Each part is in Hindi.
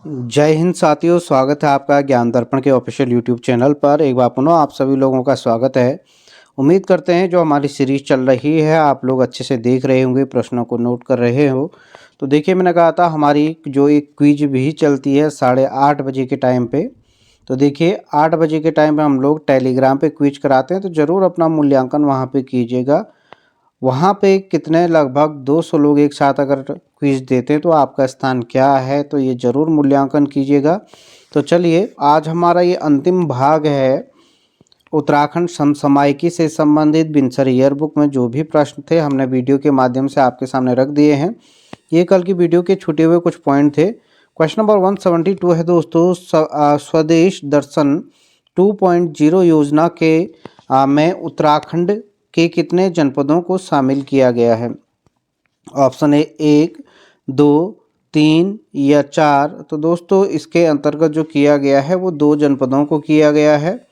जय हिंद साथियों, स्वागत है आपका ज्ञान दर्पण के ऑफिशियल यूट्यूब चैनल पर। एक बार पुनः आप सभी लोगों का स्वागत है। उम्मीद करते हैं जो हमारी सीरीज चल रही है आप लोग अच्छे से देख रहे होंगे, प्रश्नों को नोट कर रहे हो। तो देखिए, मैंने कहा था हमारी जो एक क्विज भी चलती है 8:30 बजे के टाइम पे। तो देखिए 8 बजे के टाइम पे हम लोग टेलीग्राम पे क्विज कराते हैं, तो ज़रूर अपना मूल्यांकन वहाँ पे कीजिएगा। वहाँ पे कितने लगभग 200 लोग एक साथ अगर क्विज देते हैं तो आपका स्थान क्या है, तो ये ज़रूर मूल्यांकन कीजिएगा। तो चलिए, आज हमारा ये अंतिम भाग है। उत्तराखंड समसामयिकी से संबंधित बिनसर ईयरबुक में जो भी प्रश्न थे हमने वीडियो के माध्यम से आपके सामने रख दिए हैं। ये कल की वीडियो के छूटे हुए कुछ पॉइंट थे। क्वेश्चन नंबर 172 है दोस्तों, स्वदेश दर्शन 2.0 योजना के में उत्तराखंड के कितने जनपदों को शामिल किया गया है? ऑप्शन ए 1, 2, 3 या 4। तो दोस्तों इसके अंतर्गत जो किया गया है वो 2 जनपदों को किया गया है।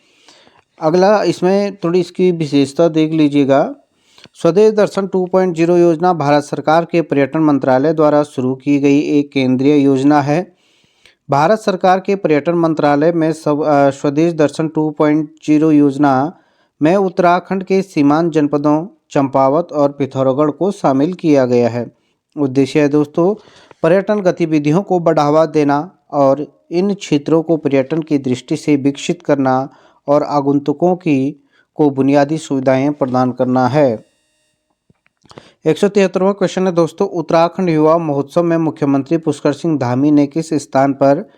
अगला, इसमें थोड़ी इसकी विशेषता देख लीजिएगा। स्वदेश दर्शन 2.0 योजना भारत सरकार के पर्यटन मंत्रालय द्वारा शुरू की गई एक केंद्रीय योजना है। भारत सरकार के पर्यटन मंत्रालय में स्वदेश दर्शन 2.0 योजना में उत्तराखंड के सीमांत जनपदों चंपावत और पिथौरागढ़ को शामिल किया गया है। उद्देश्य है दोस्तों पर्यटन गतिविधियों को बढ़ावा देना और इन क्षेत्रों को पर्यटन की दृष्टि से विकसित करना और आगंतुकों को बुनियादी सुविधाएं प्रदान करना है। 173वां क्वेश्चन है दोस्तों, उत्तराखंड युवा महोत्सव में मुख्यमंत्री पुष्कर सिंह धामी ने किस स्थान पर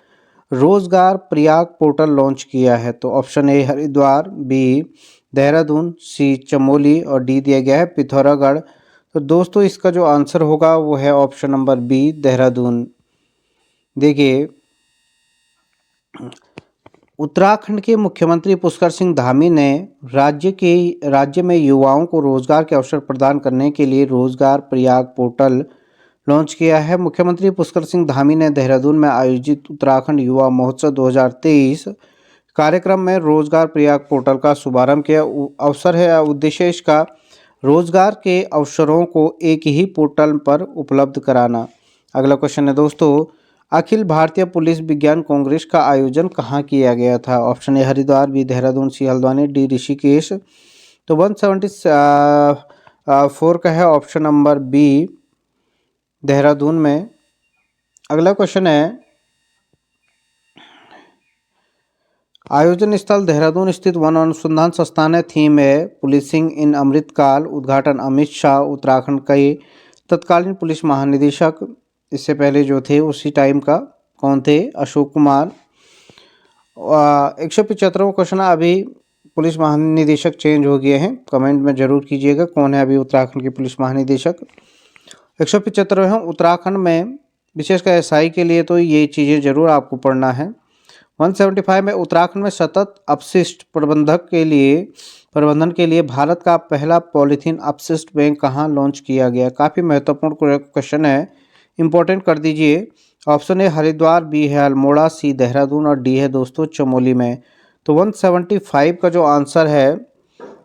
रोजगार प्रयाग पोर्टल लॉन्च किया है? तो option A Haridwar, B Dehradun, C Chamoli और डी दिया गया है पिथौरागढ़। तो दोस्तों इसका जो आंसर होगा वो है ऑप्शन नंबर बी देहरादून। देखिए, उत्तराखंड के मुख्यमंत्री पुष्कर सिंह धामी ने राज्य में युवाओं को रोजगार के अवसर प्रदान करने के लिए रोजगार प्रयाग पोर्टल लॉन्च किया है। मुख्यमंत्री पुष्कर सिंह धामी ने देहरादून में आयोजित उत्तराखंड युवा महोत्सव 2023 कार्यक्रम में रोजगार प्रयाग पोर्टल का शुभारंभ किया। अवसर है उद्देश्य इसका रोजगार के अवसरों को एक ही पोर्टल पर उपलब्ध कराना। अगला क्वेश्चन है दोस्तों, अखिल भारतीय पुलिस विज्ञान कांग्रेस का आयोजन कहाँ किया गया था? Option A Haridwar, B Dehradun, C Haldwani, D Rishikesh. तो 174 का है ऑप्शन नंबर बी देहरादून में। अगला क्वेश्चन है, आयोजन स्थल देहरादून स्थित वन अनुसंधान संस्थान है। थीम है पुलिसिंग इन अमृतकाल। उद्घाटन अमित शाह, उत्तराखंड के तत्कालीन पुलिस महानिदेशक। इससे पहले जो थे उसी टाइम का कौन थे? अशोक कुमार। 175वां क्वेश्चन है, अभी पुलिस महानिदेशक चेंज हो गए हैं, कमेंट में जरूर कीजिएगा कौन है अभी उत्तराखंड के पुलिस महानिदेशक। 175 है, उत्तराखंड में विशेषकर एसआई के लिए तो ये चीज़ें जरूर आपको पढ़ना है। 175 में उत्तराखंड में सतत अपशिष्ट प्रबंधन के लिए भारत का पहला पॉलीथीन अपशिष्ट बैंक कहाँ लॉन्च किया गया? काफ़ी महत्वपूर्ण क्वेश्चन है, इंपॉर्टेंट कर दीजिए। ऑप्शन ए हरिद्वार, बी है अल्मोड़ा, सी देहरादून और डी है दोस्तों चमोली में। तो 175 का जो आंसर है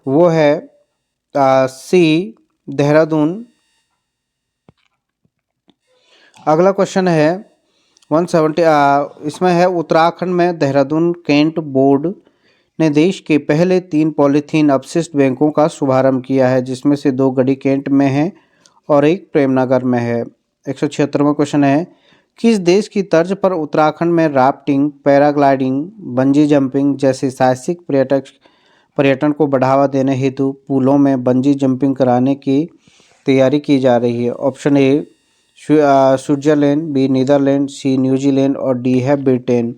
वो है सी देहरादून। अगला क्वेश्चन है 170, इसमें है उत्तराखंड में देहरादून कैंट बोर्ड ने देश के पहले 3 पॉलीथीन अपशिष्ट बैंकों का शुभारंभ किया है, जिसमें से 2 गढ़ी कैंट में है और एक प्रेमनगर में है। 176वां क्वेश्चन है, किस देश की तर्ज पर उत्तराखंड में राफ्टिंग, पैराग्लाइडिंग, बंजी जंपिंग जैसे साहसिक पर्यटन को बढ़ावा देने हेतु पुलों में बंजी जंपिंग कराने की तैयारी की जा रही है? Option A Switzerland, B Netherland, C New Zealand और डी है ब्रिटेन।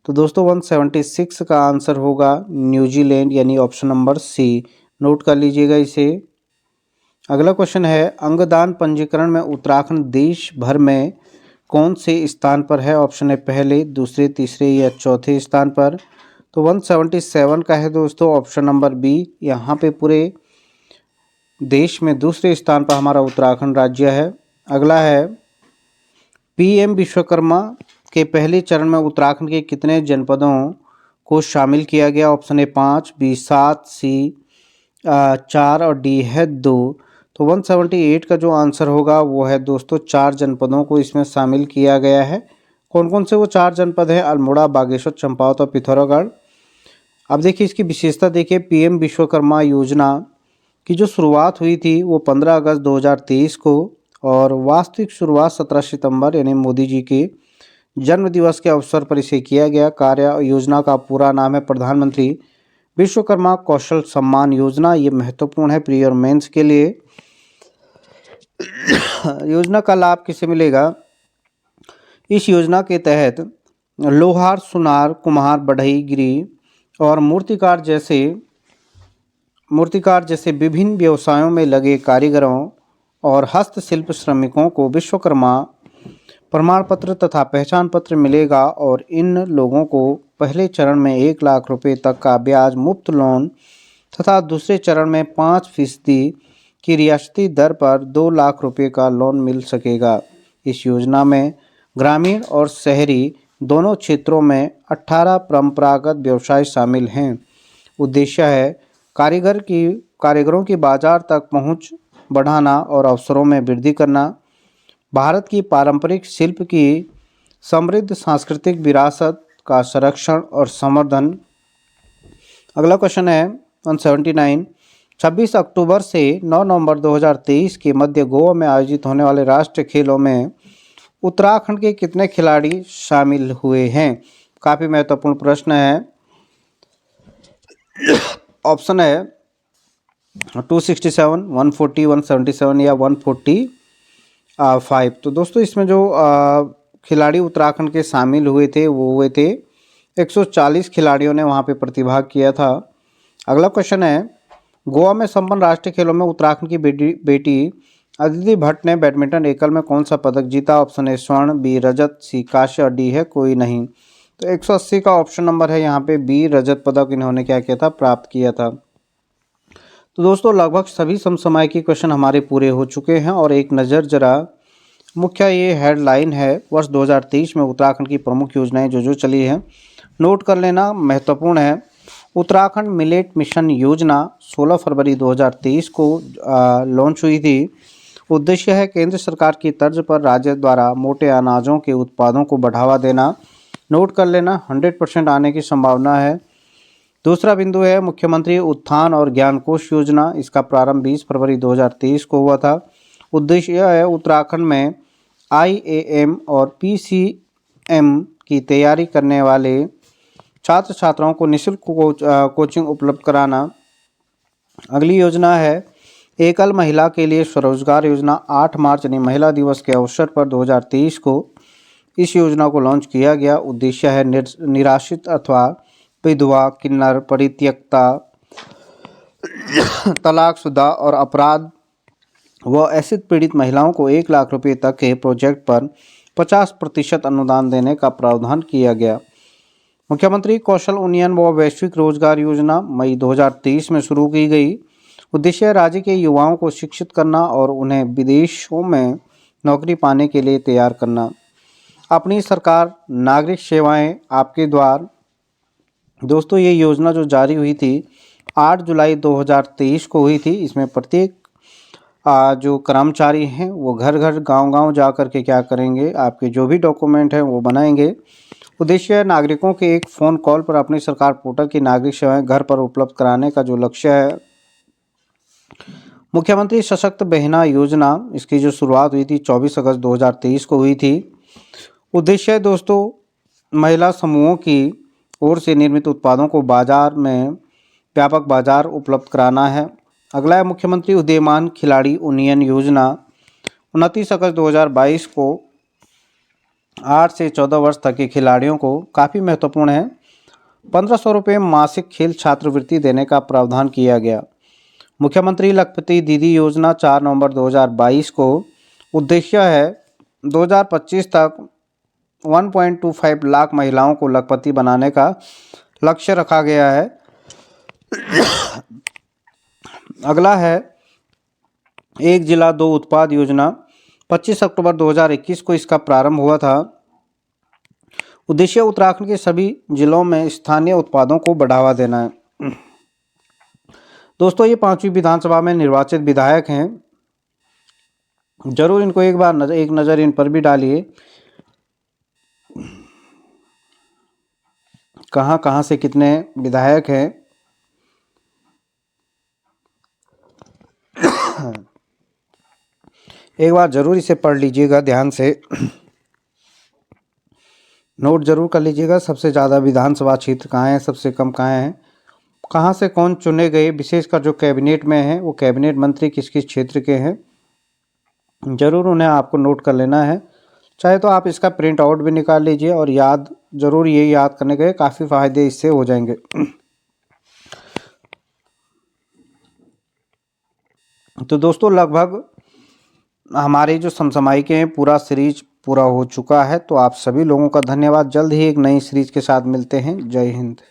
तो दोस्तों 176 का आंसर होगा न्यूजीलैंड, यानी ऑप्शन नंबर सी। नोट कर लीजिएगा इसे। अगला क्वेश्चन है, अंगदान पंजीकरण में उत्तराखंड देश भर में कौन से स्थान पर है? ऑप्शन है पहले, दूसरे, तीसरे या चौथे स्थान पर। तो 177 का है दोस्तों ऑप्शन नंबर बी, यहाँ पे पूरे देश में दूसरे स्थान पर हमारा उत्तराखंड राज्य है। अगला है, पीएम विश्वकर्मा के पहले चरण में उत्तराखंड के कितने जनपदों को शामिल किया गया? ऑप्शन ए 5, बी 7, सी 4 और डी है 2। तो 178 का जो आंसर होगा वो है दोस्तों 4 जनपदों को इसमें शामिल किया गया है। कौन कौन से वो 4 जनपद हैं? अल्मोड़ा, बागेश्वर, चंपावत और पिथौरागढ़। अब देखिए इसकी विशेषता देखिए, पीएम विश्वकर्मा योजना की जो शुरुआत हुई थी वो 15 अगस्त 2023 को, और वास्तविक शुरुआत 17 सितंबर यानी मोदी जी के जन्म दिवस के अवसर पर इसे किया गया। कार्य योजना का पूरा नाम है प्रधानमंत्री विश्वकर्मा कौशल सम्मान योजना। ये महत्वपूर्ण है प्री और मेंस के लिए। योजना का लाभ किसे मिलेगा? इस योजना के तहत लोहार, सुनार, कुम्हार, बढ़ई, गिरी और मूर्तिकार जैसे विभिन्न व्यवसायों में लगे कारीगरों और हस्तशिल्प श्रमिकों को विश्वकर्मा प्रमाण पत्र तथा पहचान पत्र मिलेगा, और इन लोगों को पहले चरण में 1 लाख रुपए तक का ब्याज मुक्त लोन तथा दूसरे चरण में 5% की रियायती दर पर 2 लाख रुपए का लोन मिल सकेगा। इस योजना में ग्रामीण और शहरी दोनों क्षेत्रों में 18 परंपरागत व्यवसाय शामिल हैं। उद्देश्य है कारीगरों की बाजार तक पहुंच बढ़ाना और अवसरों में वृद्धि करना। भारत की पारंपरिक शिल्प की समृद्ध सांस्कृतिक विरासत का संरक्षण और संवर्धन। अगला क्वेश्चन है 179। 26 अक्टूबर से 9 नवंबर 2023 के मध्य गोवा में आयोजित होने वाले राष्ट्रीय खेलों में उत्तराखंड के कितने खिलाड़ी शामिल हुए हैं? काफ़ी महत्वपूर्ण प्रश्न है। ऑप्शन है 267, 140, 177 या 145। तो दोस्तों इसमें जो खिलाड़ी उत्तराखंड के शामिल हुए थे वो हुए थे 140 खिलाड़ियों ने वहाँ पे प्रतिभाग किया था। अगला क्वेश्चन है, गोवा में संपन्न राष्ट्रीय खेलों में उत्तराखंड की बेटी अदिति भट्ट ने बैडमिंटन एकल में कौन सा पदक जीता? ऑप्शन ए स्वर्ण, बी रजत, सी कांस्य और डी है कोई नहीं। तो 180 का ऑप्शन नंबर है यहाँ पे बी, रजत पदक इन्होंने क्या किया था? प्राप्त किया था। तो दोस्तों लगभग सभी समसामयिकी क्वेश्चन हमारे पूरे हो चुके हैं, और एक नज़र जरा मुख्य ये हेडलाइन है वर्ष 2023 में उत्तराखंड की प्रमुख योजनाएं जो चली हैं, नोट कर लेना, महत्वपूर्ण है। उत्तराखंड मिलेट मिशन योजना 16 फरवरी 2023 को लॉन्च हुई थी। उद्देश्य है केंद्र सरकार की तर्ज पर राज्य द्वारा मोटे अनाजों के उत्पादों को बढ़ावा देना। नोट कर लेना, 100% आने की संभावना है। दूसरा बिंदु है मुख्यमंत्री उत्थान और ज्ञान कोश योजना। इसका प्रारंभ 20 फरवरी 2023 को हुआ था। उद्देश्य है उत्तराखंड में IAM और PCM की तैयारी करने वाले छात्र छात्राओं को निःशुल्क कोचिंग उपलब्ध कराना। अगली योजना है एकल महिला के लिए स्वरोजगार योजना। 8 मार्च यानी महिला दिवस के अवसर पर 2023 को इस योजना को लॉन्च किया गया। उद्देश्य है निराश्रित अथवा विधवा, किन्नर, परित्यक्ता, तलाकशुदा और अपराध व एसिड पीड़ित महिलाओं को 1 लाख रुपए तक के प्रोजेक्ट पर 50% अनुदान देने का प्रावधान किया गया। मुख्यमंत्री कौशल उन्नयन व वैश्विक रोजगार योजना मई 2023 में शुरू की गई। उद्देश्य है राज्य के युवाओं को शिक्षित करना और उन्हें विदेशों में नौकरी पाने के लिए तैयार करना। अपनी सरकार, नागरिक सेवाएं आपके द्वार। दोस्तों ये योजना जो जारी हुई थी 8 जुलाई 2023 को हुई थी। इसमें प्रत्येक जो कर्मचारी हैं वो घर घर गांव-गांव जा कर के क्या करेंगे, आपके जो भी डॉक्यूमेंट हैं वो बनाएंगे। उद्देश्य है नागरिकों के एक फ़ोन कॉल पर अपनी सरकार पोर्टल की नागरिक सेवाएं घर पर उपलब्ध कराने का जो लक्ष्य है। मुख्यमंत्री सशक्त बहना योजना, इसकी जो शुरुआत हुई थी 24 अगस्त 2023 को हुई थी। उद्देश्य है दोस्तों महिला समूहों की ओर से निर्मित उत्पादों को बाजार में व्यापक बाजार उपलब्ध कराना है। अगला है मुख्यमंत्री उदीयमान खिलाड़ी उन्नयन योजना। 29 अगस्त 2022 को 8 से 14 वर्ष तक के खिलाड़ियों को, काफ़ी महत्वपूर्ण है, 1500 रुपये मासिक खेल छात्रवृत्ति देने का प्रावधान किया गया। मुख्यमंत्री लखपति दीदी योजना 4 नवंबर 2022 को। उद्देश्य है 2025 तक 1.25 लाख महिलाओं को लखपति बनाने का लक्ष्य रखा गया है। अगला है एक जिला दो उत्पाद योजना। 25 अक्टूबर 2021 को इसका प्रारंभ हुआ था। उद्देश्य उत्तराखंड के सभी जिलों में स्थानीय उत्पादों को बढ़ावा देना है। दोस्तों ये 5वीं विधानसभा में निर्वाचित विधायक हैं, जरूर इनको एक नज़र इन पर भी डालिए। कहाँ कहाँ से कितने विधायक हैं, एक बार ज़रूर इसे पढ़ लीजिएगा ध्यान से, नोट जरूर कर लीजिएगा। सबसे ज़्यादा विधानसभा क्षेत्र कहाँ हैं, सबसे कम कहाँ हैं, कहाँ से कौन चुने गए, विशेषकर जो कैबिनेट में हैं वो कैबिनेट मंत्री किस किस क्षेत्र के हैं, ज़रूर उन्हें आपको नोट कर लेना है। चाहे तो आप इसका प्रिंट आउट भी निकाल लीजिए और याद ज़रूर ये याद करने के काफ़ी फ़ायदे इससे हो जाएंगे। तो दोस्तों लगभग हमारे जो समसामयिक हैं पूरा सीरीज पूरा हो चुका है। तो आप सभी लोगों का धन्यवाद। जल्द ही एक नई सीरीज के साथ मिलते हैं। जय हिंद।